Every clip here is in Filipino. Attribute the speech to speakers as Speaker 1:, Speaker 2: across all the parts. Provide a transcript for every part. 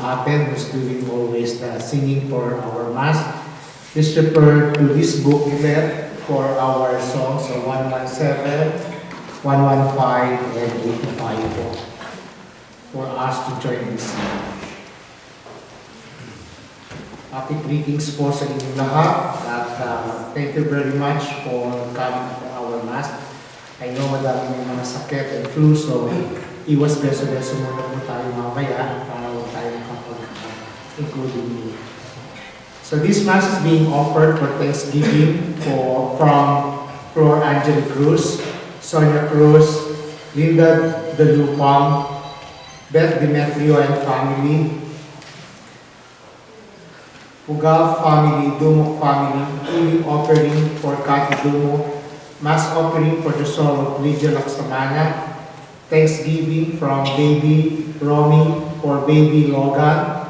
Speaker 1: Aten who's doing always the singing for our Mass. Please refer to this booklet for our songs, so 117, 115, and 85 po, for us to join in singing. Happy greetings po sa inyong lahat at thank you very much for coming to our Mass. I know madami may mga sakit and flu, so iwas beso-beso muna po tayo mamaya para huwag tayo including me. So this Mass is being offered for Thanksgiving from Flor Angel Cruz, Sonia Cruz, Linda De Lupang, Beth Demetrio and family, Pugal family, Dumo family, healing offering for Kati Dumo, Mass offering for the soul of Lydia Laksamana, Thanksgiving from baby Romy for baby Logan,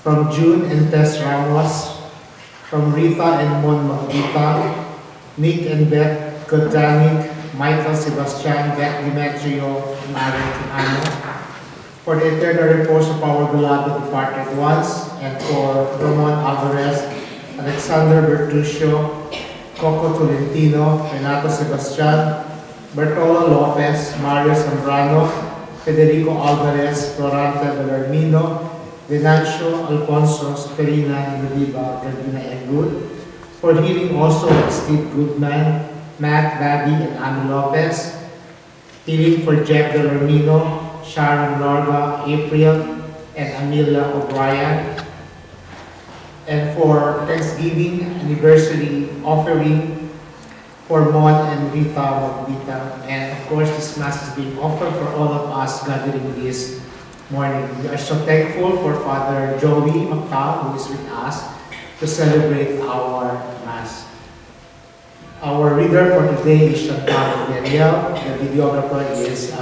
Speaker 1: from June and Tess Ramos, from Rita and Mon Magdita, Nick and Beth Kodanik, Michael Sebastian, Beth Demetrio, Maren Ano, for the eternal repose of our beloved departed ones, and for Ramon Alvarez, Alexander Bertuccio, Coco Tolentino, Renato Sebastian, Bertolo Lopez, Mario Zambrano, Federico Alvarez, Florante Bellarmino, Venancio Alfonso Sperina, Nudiva, Gardina, and Good, for healing also of Steve Goodman, Matt, Babby, and Anu Lopez, healing for Jeff Bellarmino, Sharon Lorga, April, and Amelia O'Brien, and for Thanksgiving anniversary offering for Mon and Rita Magdita. And of course, this Mass is being offered for all of us gathering this morning. We are so thankful for Father Joey Macau, who is with us to celebrate our Mass. Our reader for today is Chantal Daniel. The videographer is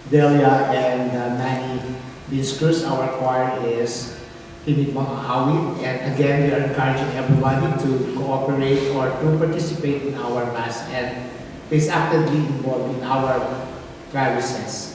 Speaker 1: Delia and Manny Biscus. Our choir is Hinit Mga Awit. And again, we are encouraging everybody to cooperate or to participate in our Mass and please actively involved in our services.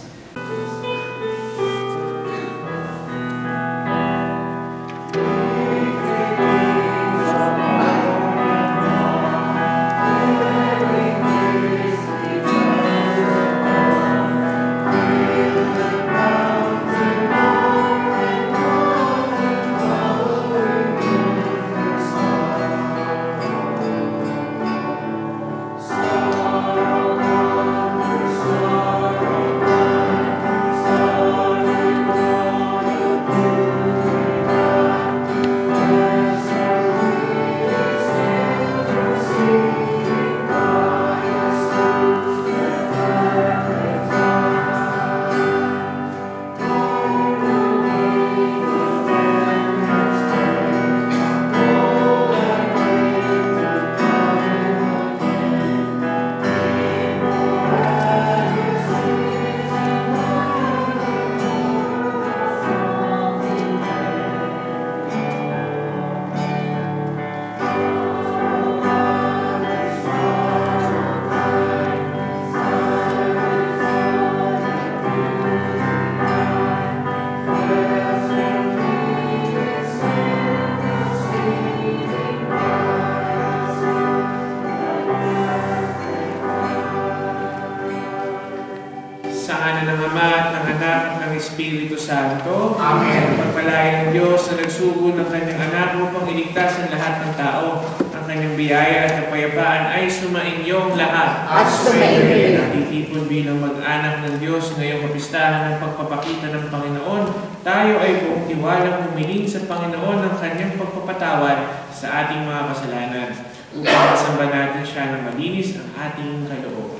Speaker 2: Espiritu Santo.
Speaker 1: Amen.
Speaker 2: Pagpalain ng Diyos na nagsugo ng kanyang anak upang iligtas ang lahat ng tao. Ang kanyang biyaya at kapayapaan ay sumainyong lahat.
Speaker 3: At sumainyo.
Speaker 2: Natitipon bilang mag-anak ng Diyos ngayong kapistahan ng pagpapakita ng Panginoon. Tayo ay buong tiwalang humiling sa Panginoon ng kanyang pagpapatawad sa ating mga kasalanan upang masamba natin siya ng malinis ang ating kaloob.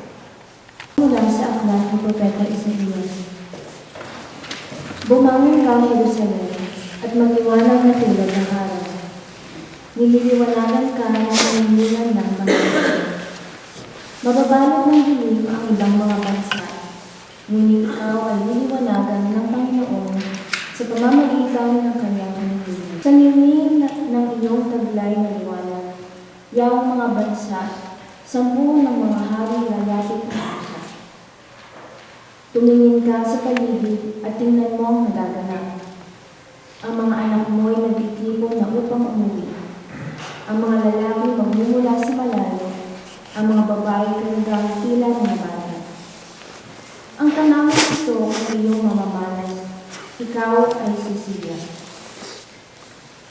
Speaker 3: Mula sa aklat ng Propeta Isaías. Bumangon ka, Jerusalem, at magliwanag na tulad ng araw. Nililiwanagan ka ng pamimilan ng mga bansa. Mababalot ng dilim ang ibang mga bansa, ngunit ikaw ay liliwanagan ng Panginoon sa pamamagitan ng kanyang pamimilan. Sa ningning ng iyong taglay na liwanag, yawang mga bansa, 10 ng mga hari lalapit na siya. Tumingin ka sa paligid at tingnan mo ang nagaganap. ikaw ay sisiya.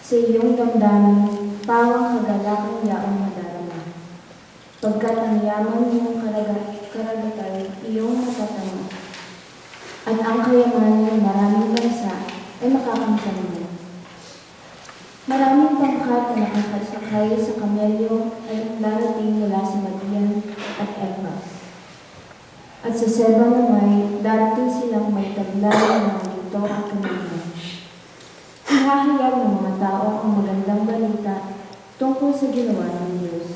Speaker 3: Sa iyong damdamin, pawang kagalakang yaong madarama. Pagkat ang yaman ng karagatan iyong matatama. At ang kayamanan ng maraming bansa ay makakamtan mo. Maraming pangkat na nakakasakay sa kamelyo ay darating mula sa Madian at Eva. At sa Seba naman, darating silang may taglay ng mga luto at kanina. Ihahayag ng mga tao ang magandang balita tungkol sa ginawa ng Diyos.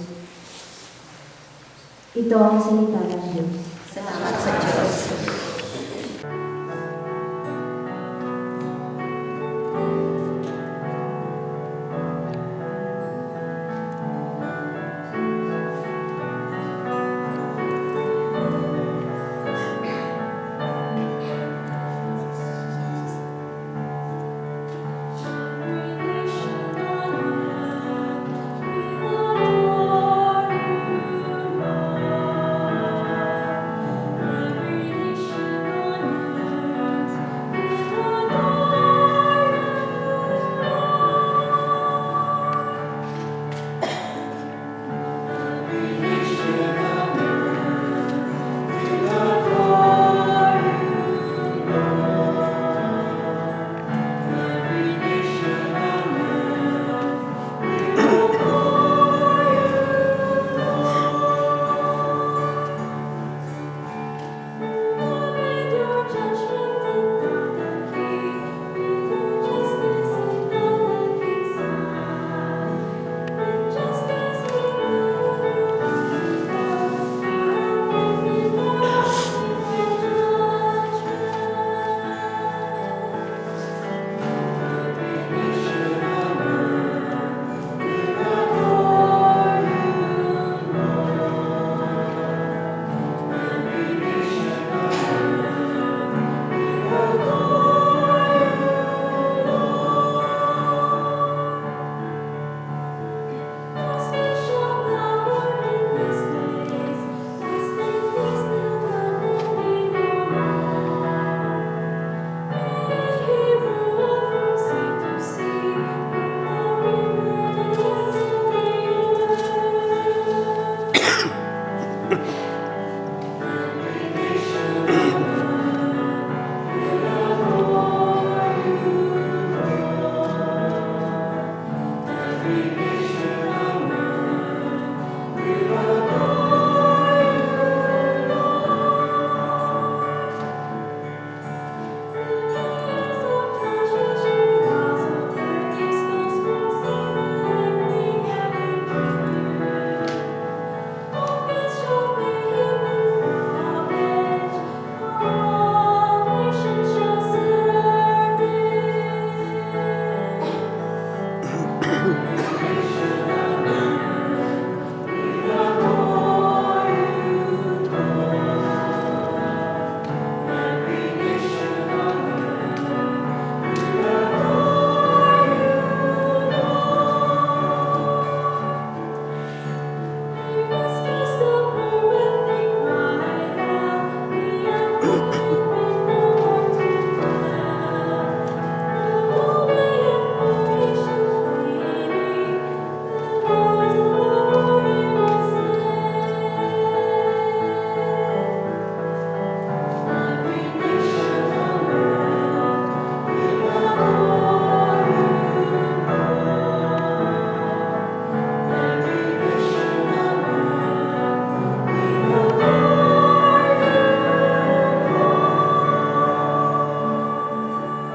Speaker 3: Ito ang salita ng Diyos.
Speaker 4: Salamat sa Diyos.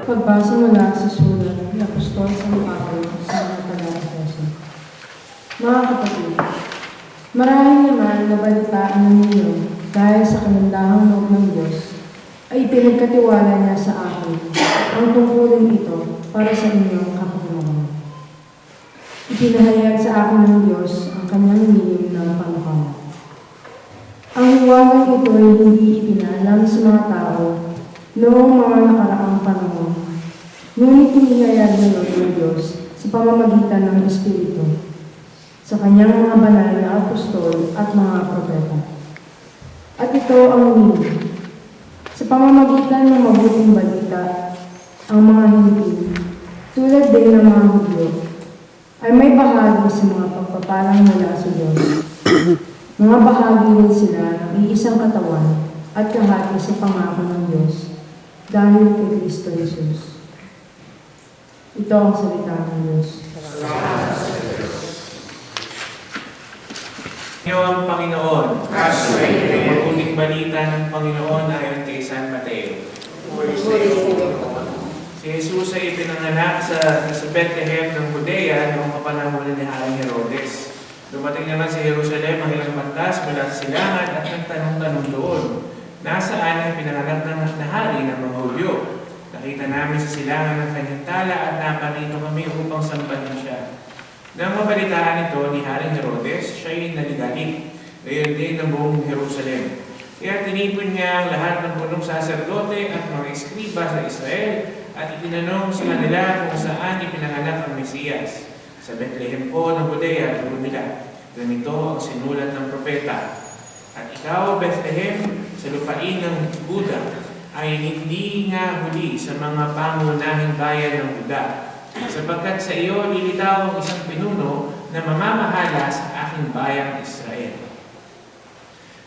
Speaker 5: Pagbasa mula sa sulat ng Apostol San Pablo sa mga taga-Efeso. Mga kapatid, marahil naman nabalitaan ninyo dahil sa kanandahang loob ng Diyos ay pinagkatiwala niya sa akin ang tungkulin ito para sa inyong kapakanan. Ipinahayag sa akin ng Diyos ang kanyang lihim ng panukala. Ang hiwagang ito ay hindi ipinalam sa mga tao noong mga nakaraang panahon, ngunit inihayag na ng Diyos sa pamamagitan ng Espiritu, sa kanyang mga banal na apostol at mga propeta. At ito ang nini, sa pamamagitan ng mabuting balita ang mga hindi, tulad din ng mga Hudyo, ay may bahagi sa mga pagpapalang mula sa Diyos. Mga bahagi rin sila ng iisang katawan at kahati sa pangako ng Diyos dahil kay Kristo Jesus. Ito ang salita ng Diyos.
Speaker 2: Inyo ang Panginoon. Mabuting balita ng Panginoon ayon kay San Mateo. Si Jesus ay ipinanganak sa Bethlehem ng Judea noong kapanahon ni Haring Herodes. Dumating naman sa Jerusalem ang ilang pantas mula sa silangan at nagtanong-tanong doon, nasaan ang pinanganak na hari ng mga Hudyo? Nakita namin sa silangan ng kanyang tala at naparito kami upang sambahin siya. Nang mabalitaan ito ni Haring Herodes, siya ay naligalig. Gayon din ang buong Jerusalem. Kaya tinipon niya ang lahat ng punong saserdote at mga eskriba sa Israel at itinanong sa kanila kung saan ipinanganak ang Mesiyas. Sa Bethlehem po ng Judea, tugon nila. Ganito ang sinulat ng propeta. At ikaw, Bethlehem, sa lupain ng Juda, ay hindi nga huli sa mga pangunahing bayan ng Juda. Sapagkat sa iyo lilitaw ang isang pinuno na mamamahala sa aking bayang Israel.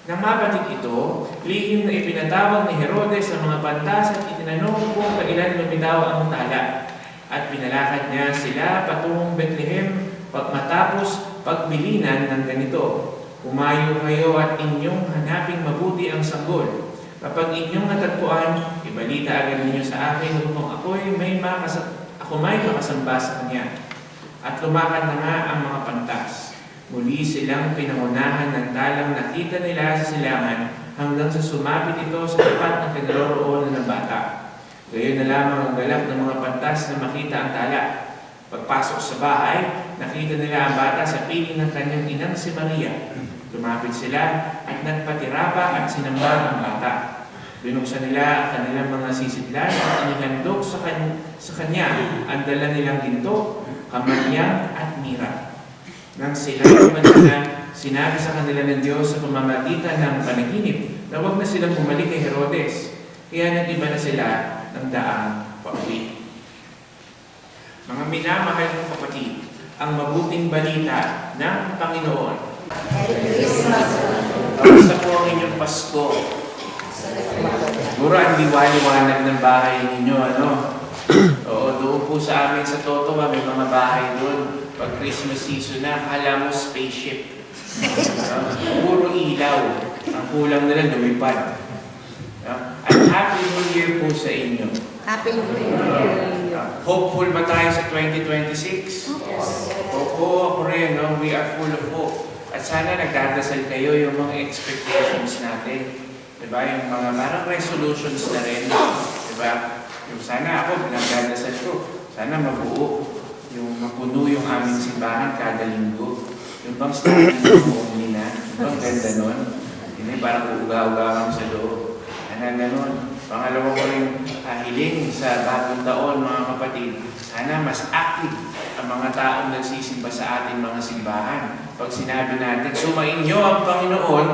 Speaker 2: Nang mabatid ito, lihim na ipinatawag ni Herodes ang mga pantas at itinanong kung kailan lumitaw ang tala. At pinalakad niya sila patungong Bethlehem matapos pagbilinan ng ganito. Umayo kayo at inyong hanaping mabuti ang sanggol. Kapag inyong natagpuan, ibalita agad ninyo sa akin upang ako may makasamba sa kanya. At lumakad na nga ang mga pantas. Muli silang pinangunahan ng talang nakita nila sa silangan hanggang sa sumapit ito sa tapat ng kinaroroonan ng bata. Gayon na lamang ang galak ng mga pantas na makita ang tala. Pagpasok sa bahay, nakita nila ang bata sa piling ng kanyang inang si Maria. Lumapit sila at nagpatirapa at sinamba ang bata. Binuksan nila ang kanilang mga sisidlan at inihandog sa kanya ang dala nilang ginto, kamaniyang at mira. Nang sila na sinabi sa kanila ng Diyos sa pamamagitan ng panaginip na huwag na silang bumalik kay Herodes, kaya nag-iba na sila ng daang pauwi. Mga minamahal ng kapatid, ang mabuting balita ng Panginoon. Kamusta po ang inyong Pasko? Siguro ang liwanag ng bahay ninyo, ano? Oo, doon po sa amin sa Totowa, may mga bahay doon. Pag Christmas season na, akala mo spaceship. Puro ilaw. Ang kulang nila lumipad. At Happy New Year po sa inyo.
Speaker 4: Happy New Year.
Speaker 2: Hopeful ba tayo sa 2026? Opo, ako rin. No? We are full of hope. At sana nagdadasal kayo yung mga expectations natin. Diba? Yung mga parang resolutions na rin. Diba? Yung sana ako, nagdadasal ko. Sana mabuo. Yung mapuno yung aming simbahan kada linggo. Yung bang starting ng buong nila. Ang ganda nun. Hindi parang uuga-uga kami sa loob. Ganun. Pangalawa ko rin hiling sa bagong taon, mga kapatid. Sana mas active ang mga taong nagsisimba sa ating mga simbahan. Pag sinabi natin, sumainyo ang Panginoon,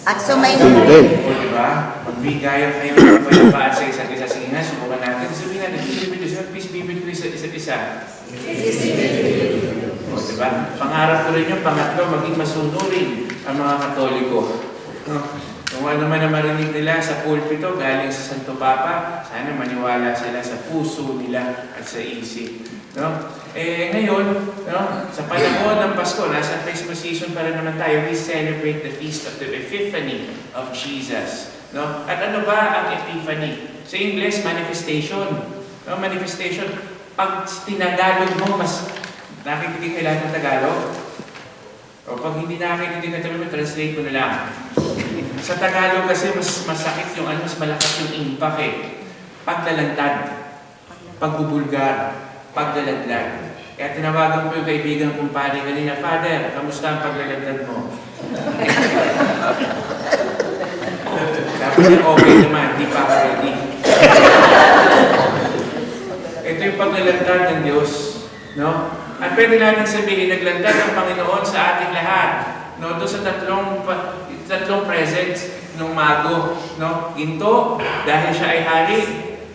Speaker 4: At sumainyo.
Speaker 2: o diba? Magbigayan kayo ng payapaan sa isa't isa. Sige nga, subukan natin. Sabihin natin, peace be with you sa isa't isa. O diba? Pangarap ko rin yung pangatlo, maging masunurin ang mga Katoliko. Kung ano man na marinig nila sa pulpito galing sa Santo Papa, sana maniwala sila sa puso nila at sa isip. No? Ngayon, no, sa panahon ng Pasko, nasa Christmas season pa rin naman tayo, we celebrate the feast of the Epiphany of Jesus. No? At ano ba ang Epiphany? Sa English, manifestation. No? Manifestation. Pag tinagalog mo, mas nakikinig kayo lahat ng Tagalog? O pag hindi nakikinig na Tagalog, translate ko na lang. Sa Tagalog kasi mas masakit yung mas malakas yung impact eh. Paglalantad, pagbubulgar, paglalaglag. Kaya tinawagan ko yung kaibigan kong pari kanina, Father, kamusta ang paglalaglag mo? Dapat okay naman, di pa ako ready. Ito yung paglalantad ng Diyos. No? At pwede natin sabihin, naglantad ang Panginoon sa ating lahat. No? Doon sa tatlong presents ng mago. No? Ginto, dahil siya ay hari.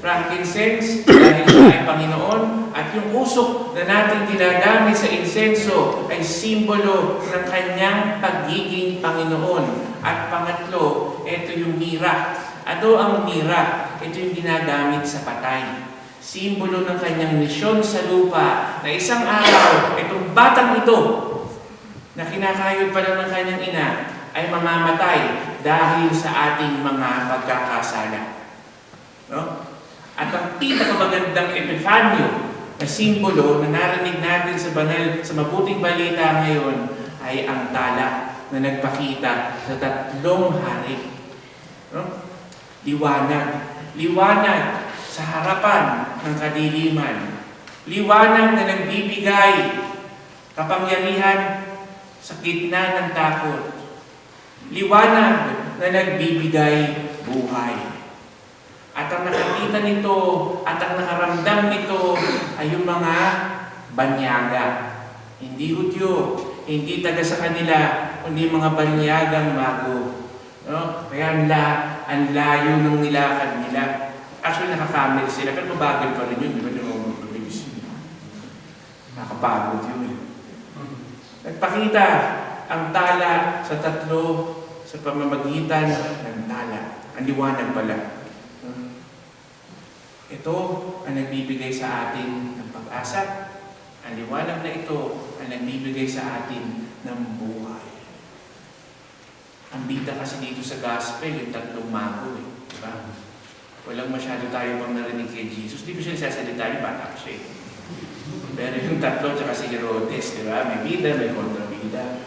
Speaker 2: Frankincense, dahil siya ay Panginoon, at yung usok na natin ginagamit sa insenso ay simbolo ng kanyang pagiging Panginoon. At pangatlo, ito yung mira. Ano ang mira? Ito yung ginagamit sa patay. Simbolo ng kanyang misyon sa lupa na isang araw, itong batang ito na kinakayod pa lang ng kanyang ina ay mamamatay dahil sa ating mga pagkakasala. No? At ang pinakamagandang epifanyo na simbolo na narinig natin sa banal, sa mabuting balita ngayon ay ang tala na nagpakita sa tatlong hari. No? Liwanag. Liwanag sa harapan ng kadiliman. Liwanag na nagbibigay kapangyarihan sa gitna ng takot. Liwanag na nagbibigay buhay. At ang nakakita nito at ang nakaramdam nito ay yung mga banyaga. Hindi Hudyo, hindi taga sa kanila, kundi mga banyagang mago. No? Kaya ang layo ng nilakad nila. Actually, nakakamil sila, pero mabagal pa rin yun. Di ba? Nakapagod yun. Nagpakita ang tala sa tatlo sa pamamagitan ng tala. Ang liwanag pala. Ito ang nagbibigay sa atin ng pag-asa. Ang liwanag na ito ang nagbibigay sa atin ng buhay. Ang bida kasi dito sa gospel, yung tatlong mago. Diba? Walang masyado tayo pang narinig kay Jesus. Di ba siya sasalita yung bata pa siya? Pero yung tatlo, tsaka si Herodes, diba? May bida, may kontrabida.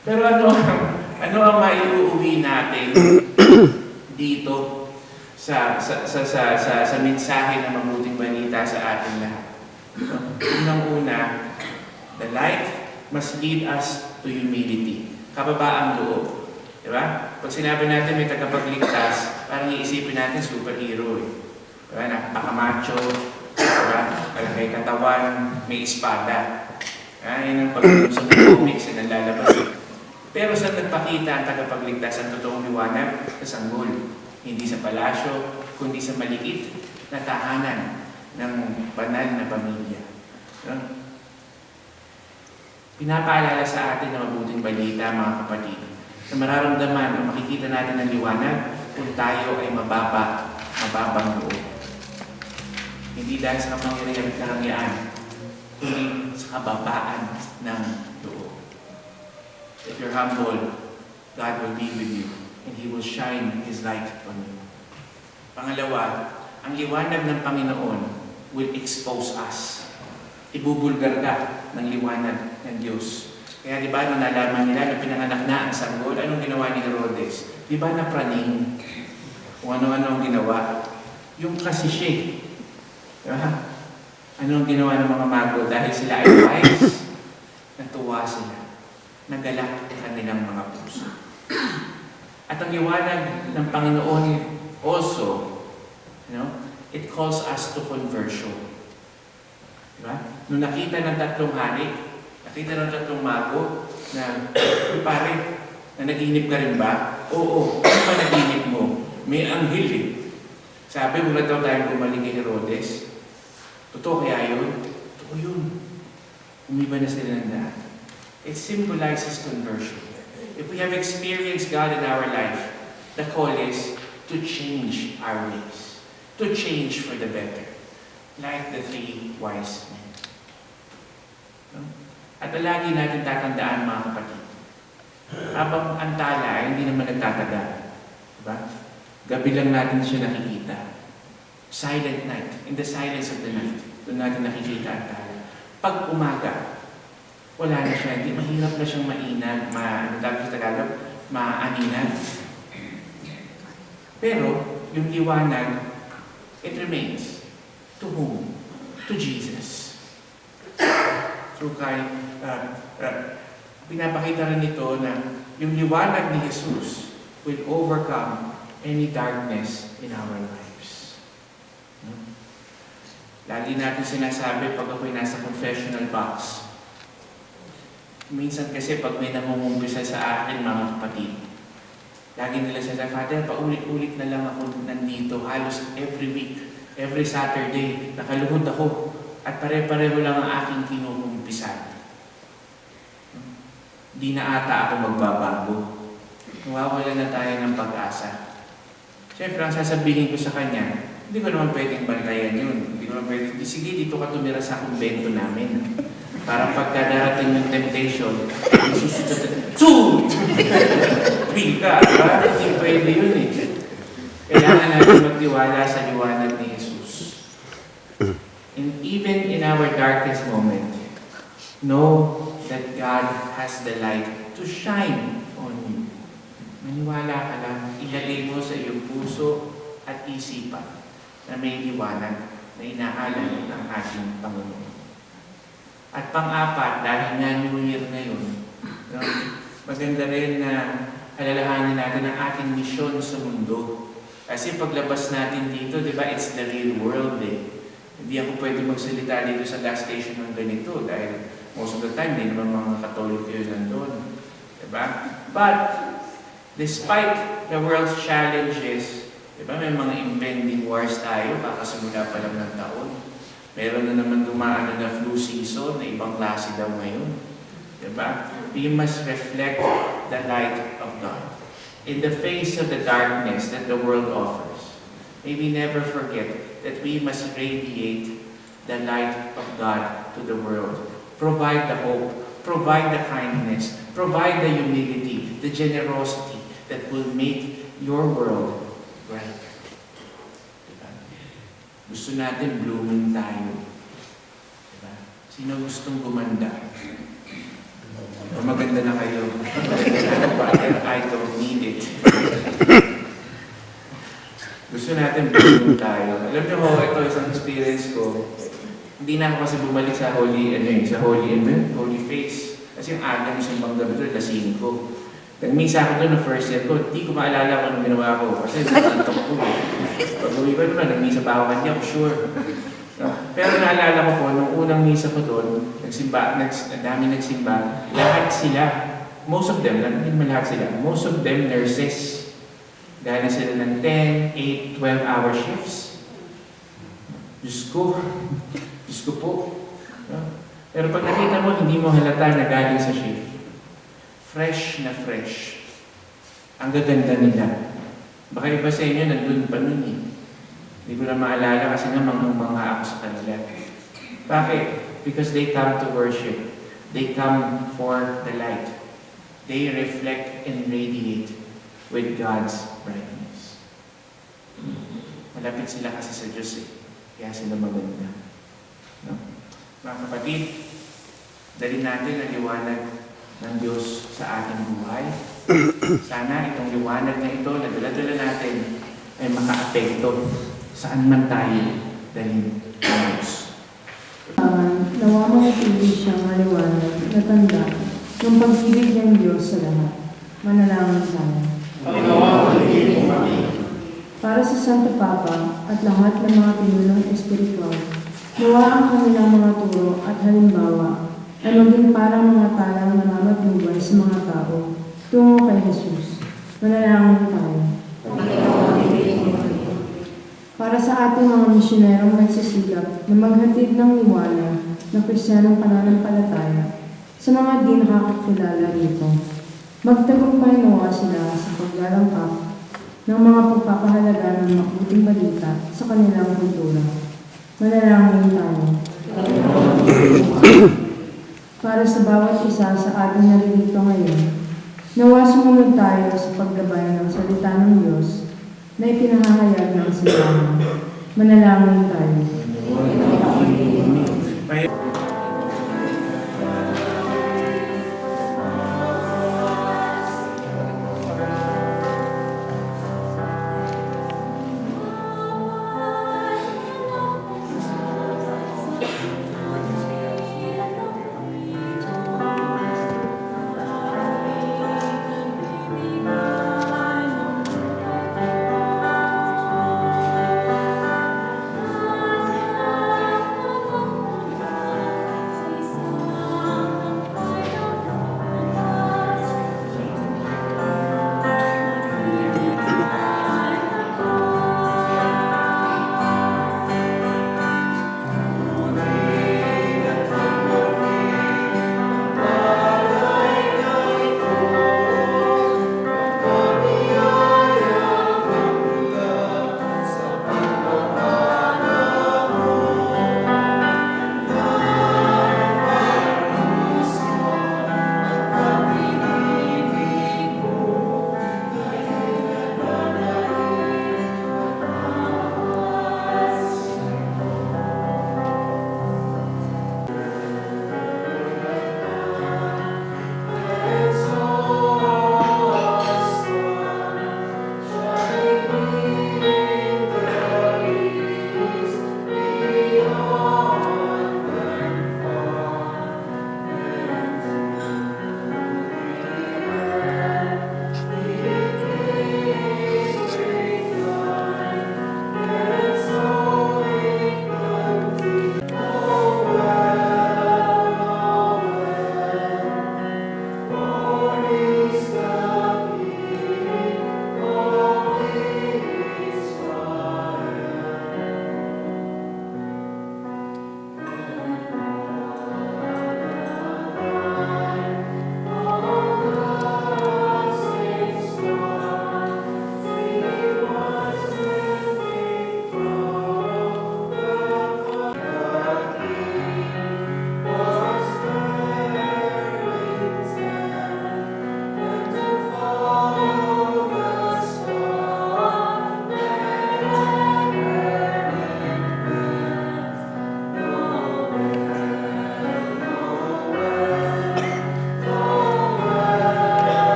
Speaker 2: Pero ano ang maiuuwi natin dito sa mensahe ng mabuting balita sa ating lahat? Unang-una, the light must lead us to humility. Kababaang loob. Diba? Pag sinabi natin may tagapagligtas, parang iisipin natin superhero. Diba? Napaka-macho. Diba? Malaki katawan, may espada. Yan ang pag-inom sa comics na lalabas. Pero saan nagpakita ang tagapagligtas ang totoong liwanag? Sa sanggol. Hindi sa palasyo, kundi sa maliit na tahanan ng banal na pamilya. Pinapaalala sa atin ng mabuting balita, mga kapatid, na mararamdaman o makikita natin ang liwanag kung tayo ay mababang loob. Hindi dahil sa kapangyarihan at karangyaan, kundi sa kababaan ng loob. If you're humble, God will be with you. And He will shine His light on you. Pangalawa, ang liwanag ng Panginoon will expose us. Ibubulgar ka ng liwanag ng Diyos. Kaya di ba nung nalaman nila na pinanganak na ang sanggol, anong ginawa ni Herodes? Di ba napraning? Kung ano-ano ang ginawa? Yung kasi siya. Diba? Anong ginawa ng mga mago? Dahil sila ay wise, natuwa sila. Nagalak ang kanilang mga puso. At ang liwanag ng Panginoon also, it calls us to conversion. Diba? Nung nakita ng tatlong hari, nakita ng tatlong mago, na, pare, na naginip ka rin ba? Oo. Ano ba naginip mo? May anghel eh. Sabi, wala daw tayong bumalik kay Herodes. Totoo kaya yun? Totoo yun. Umiba na sila ng daan. It symbolizes conversion. If we have experienced God in our life, the call is to change our ways, to change for the better, like the three wise men. At lagi natin tatandaan, mga kapatid, habang ang tala, hindi naman nagtatagal. Diba? Gabi lang natin siya nakikita. Silent night, in the silence of the night, doon natin nakikita ang tala. Pag umaga, wala na siya, hindi mahirap na siyang mainan, maaninan. Pero, yung liwanag, it remains. To whom? To Jesus. So, pinapakita rin ito na yung liwanag ni Jesus will overcome any darkness in our lives. Lagi natin sinasabi pag ako'y nasa confessional box. Minsan kasi pag may nangungumpisa sa akin, mga kapatid, Lagi nila sinasabi, Father, paulit-ulit na lang ako nandito, halos every week, every Saturday, nakaluhod ako, at pare-pareho lang ang aking kinukumpisan. Di na ata ako magbabago. Nawawala na tayo ng pag-asa. Siyempre, ang sasabihin ko sa kanya, hindi ko naman pwedeng bantayan yun. Hindi ko naman pwedeng, sige, dito ka tumira sa kumbento namin. Para pagka darating yung temptation, Feel ka, diba? Hindi pwede yun eh. Kailangan natin magtiwala sa liwanag ni Jesus. And even in our darkest moment, know that God has the light to shine on you. Maniwala ka lang, ilagay mo sa iyong puso at isipan na may liwanag na inaalay ng ating Panginoon. At pang-apat, dahil nga New Year ngayon, no, maganda rin na alalahanin natin ang ating misyon sa mundo. Kasi paglabas natin dito, di ba, it's the real world eh. Hindi ako pwede magsalita dito sa gas station ng ganito dahil most of the time, hindi naman mga Katoliko yun nandun. Di ba? But, despite the world's challenges, di ba, may mga impending wars tayo, kakasimula pa lang ng taon. Meron na naman dumaan na flu season na ibang klase daw ngayon. Diba? We must reflect the light of God in the face of the darkness that the world offers. May we never forget that we must radiate the light of God to the world. Provide the hope, provide the kindness, provide the humility, the generosity that will make your world bright. Gusto natin blooming tayo. Diba? Sino gustong gumanda? O maganda na kayo. But I don't need it. Gusto natin blooming tayo. Alam niyo ho, ito isang experience ko. Hindi na ako kasi bumalik sa holy face. Kasi yung aga ng simbang gabi doon, alas 5. Nagmisa ako doon ng first year ko, hindi ko maalala kung anong ginawa ko kasi nakantok ko eh. Pag-uwi ko naman, nagmisa pa ako kanya, sure. No? Pero naalala ko po, nung unang misa ko doon, ang dami nagsimba, lahat sila, most of them, hindi naman lahat sila, most of them nurses. Galing sila ng 10, 8, 12-hour shifts. Diyos ko po. No? Pero pag nakita mo, hindi mo halata na galing sa shift. Fresh na fresh. Ang gaganda nila. Baka iba sa inyo, nandun pa nun eh. Hindi ko na maalala kasi nga mga ako sa kanila. Bakit? Because they come to worship. They come for the light. They reflect and radiate with God's brightness. Malapit sila kasi sa Diyos eh. Kaya sila maganda. No? Mga kapatid, dali natin ang liwanag ng Diyos sa ating buhay. Sana itong liwanag na ito na dala-dala natin ay maka-apekto saan man tayo dalhin ng Diyos.
Speaker 5: Nawa manatili siyang maliwanag na tanda ng pag-ibig ng Diyos sa lahat. Manalangin tayo. Para sa Santo Papa at lahat ng mga pinunong espiritual, nawa ang kanilang mga turo at halimbawa ay maging parang mga talang namamatnubay sa mga tao tungo kay Jesus. Manalangin tayo. Para sa ating mga misyonerong nagsisikap na maghatid ng liwanag ng Kristiyanong pananampalataya sa mga di nakakakilala rito, magtagumpay nawa sila sa paglalangkap ng mga pagpapahalaga ng mabuting balita sa kanilang kultura. Manalangin tayo. Para sa bawat isa sa ating naririto ngayon, nawa sumunod tayo sa paggabay ng salita ng Diyos na ipinahahayag ng simbahan. Manalangin tayo.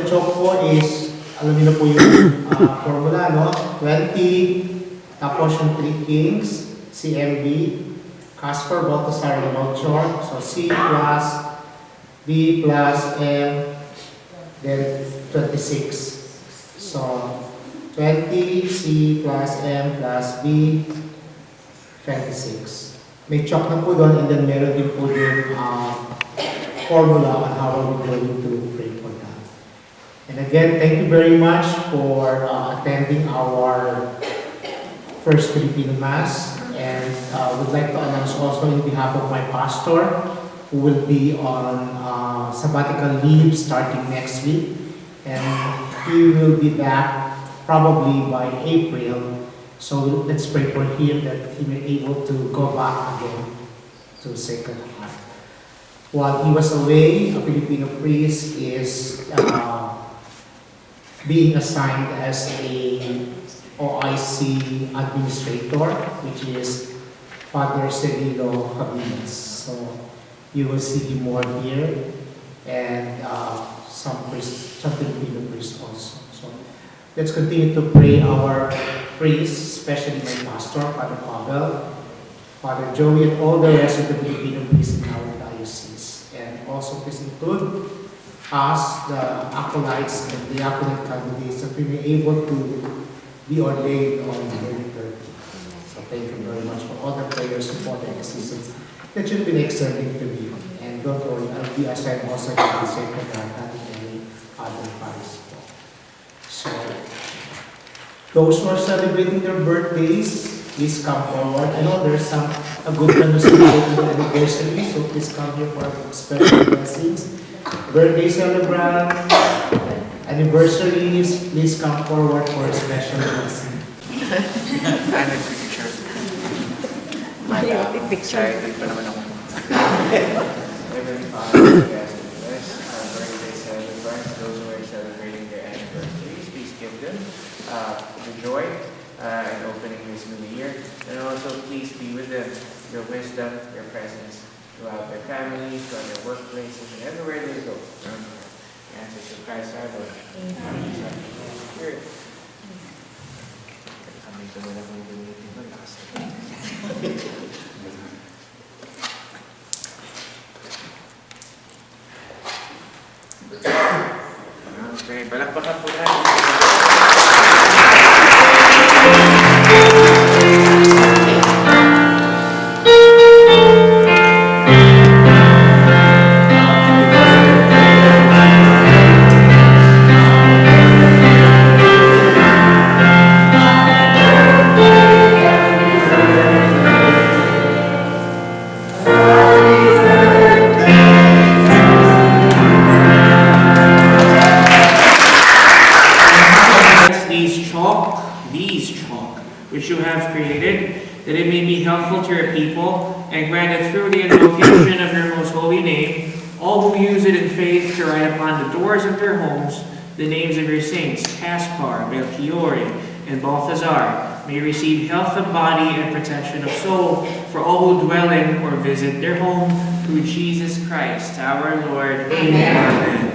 Speaker 1: The choke po is, alam niyo na po yung formula, no? 20, tapos yung 3 kings, CMB, Casper, Baltasar, and Melchor. So C plus B plus M, then 26. So 20, C plus M plus B, 26. May chalk na po doon, and then meron din po yung formula on how we're going to pray for that. And again, thank you very much for attending our First Filipino Mass. And would like to announce also in behalf of my pastor, who will be on sabbatical leave starting next week. And he will be back probably by April. So let's pray for him that he may be able to go back again to Sacred Heart. While he was away, a Filipino priest is being assigned as a OIC administrator, which is Father Cirilo Cabinas. So you will see him more here, and some Filipino priests also. So let's continue to pray our priests, especially my pastor, Father Pavel, Father Joey, and all the rest of the Filipino priests in our diocese. And also please include us, the acolytes and the diaconate candidates, that we may be able to be ordained on January 30. So thank you very much for all the prayers, support, and assistance that you've been extending to me. And don't worry, I'll be assigned also to the Sacred Heart and any other parish. So those who are celebrating their birthdays, please come forward. I know there's a good time to celebrate the anniversary, so please come here for special blessings. Birthday celebrants, anniversaries, please come forward for a special blessing.
Speaker 2: Excited pa naman ako. Heavenly Father, we ask you to bless our birthday celebrants, those who are celebrating their anniversaries. Please give them the joy in opening this new year. And also please be with them, your wisdom, your presence throughout their families, throughout their workplaces, and everywhere they go. In answer to Christ our Lord. Amen. Spirit. Kami ito na lang yung gamitin ng last. Okay, balakbakan po natin. Which you have created, that it may be helpful to your people, and grant that through the invocation of your most holy name, all who use it in faith to write upon the doors of their homes the names of your saints, Caspar, Melchior, and Balthazar, may receive health of body and protection of soul for all who dwell in or visit their home, through Jesus Christ, our Lord. Amen. Amen.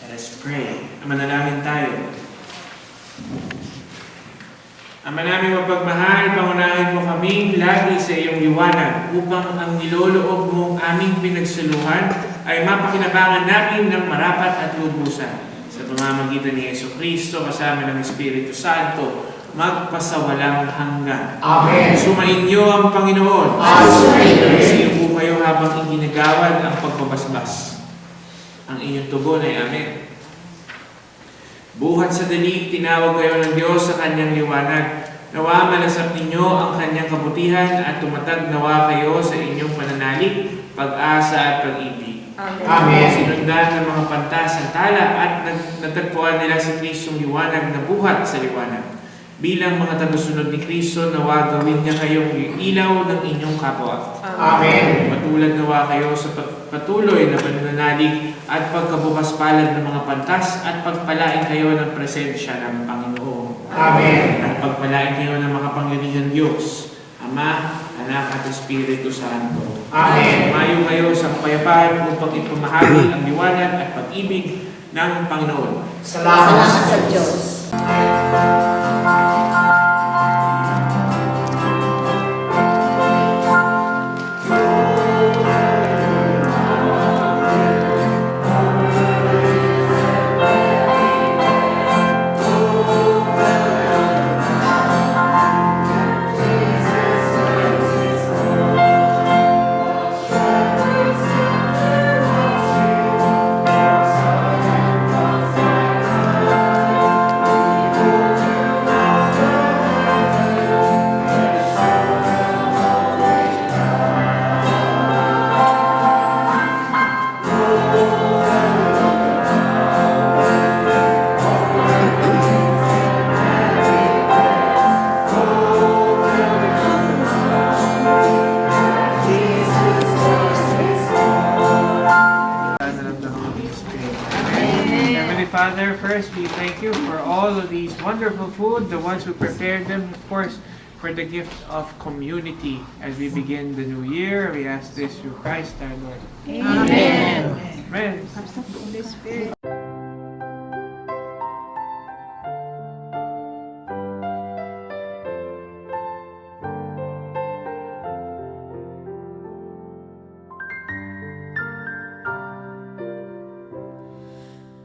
Speaker 2: Let us pray. Manalangin tayo. Ama namin mapagmahal, pangunahin mo kaming lagi sa iyong liwanag upang ang niloloob mong aming pinagsuluhan ay mapakinabangan namin ng marapat at lubusan. Sa pamamagitan ni Jesucristo kasama ng Espiritu Santo, magpasawalang hanggan.
Speaker 1: Amen.
Speaker 2: Sumainyo ang Panginoon.
Speaker 1: Amen.
Speaker 2: Siyo po kayo habang iginagawad ang pagbabasbas. Ang inyong tugon ay amen. Buhat sa dalig, tinawag kayo ng Diyos sa kanyang liwanag. Nawa malasap ninyo ang kanyang kabutihan at tumatag nawa kayo sa inyong pananalig, pag-asa at pag-ibig.
Speaker 1: Amen.
Speaker 2: Sinundan ng mga pantasantala at natagpuan nila si Kristong liwanag na buhat sa liwanag. Bilang mga tagasunod ni Kristo, nawa gawin niya kayong ilaw ng inyong kapwa.
Speaker 1: Amen.
Speaker 2: Matulad nawa kayo sa patuloy na pananalig at pagkabukas palad ng mga pantas at pagpalain kayo ng presensya ng Panginoon.
Speaker 1: Amen.
Speaker 2: At pagpalain kayo ng makapangyarihang Diyos, Ama, Anak at Espiritu Santo.
Speaker 1: Amen.
Speaker 2: Mayo kayo sa kapayapaan upang ipamahagi ang liwanag at pag-ibig ng Panginoon.
Speaker 1: Salamat
Speaker 4: Salamat sa Diyos.
Speaker 2: Heavenly Father, first we thank you for all of these wonderful food, the ones who prepared them, of course, for the gift of community. As we begin the new year, we ask this through Christ our Lord.
Speaker 4: Amen.
Speaker 2: Amen.
Speaker 4: Holy Spirit.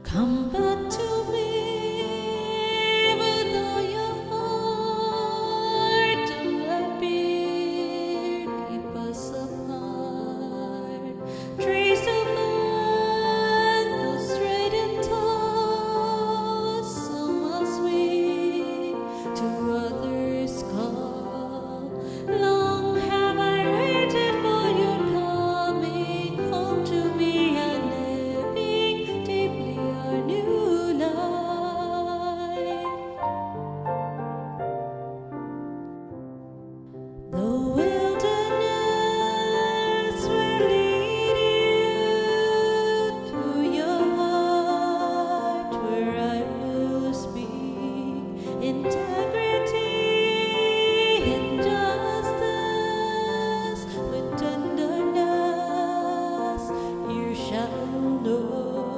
Speaker 6: Come back to me with all your heart. Don't let fear keep us apart. Trace the man who's straight and tall, so must we to others call. Long have I waited for your coming home to me and living deeply our new life. The wilderness will lead you to your heart, where I will speak integrity and justice with tenderness. You shall know.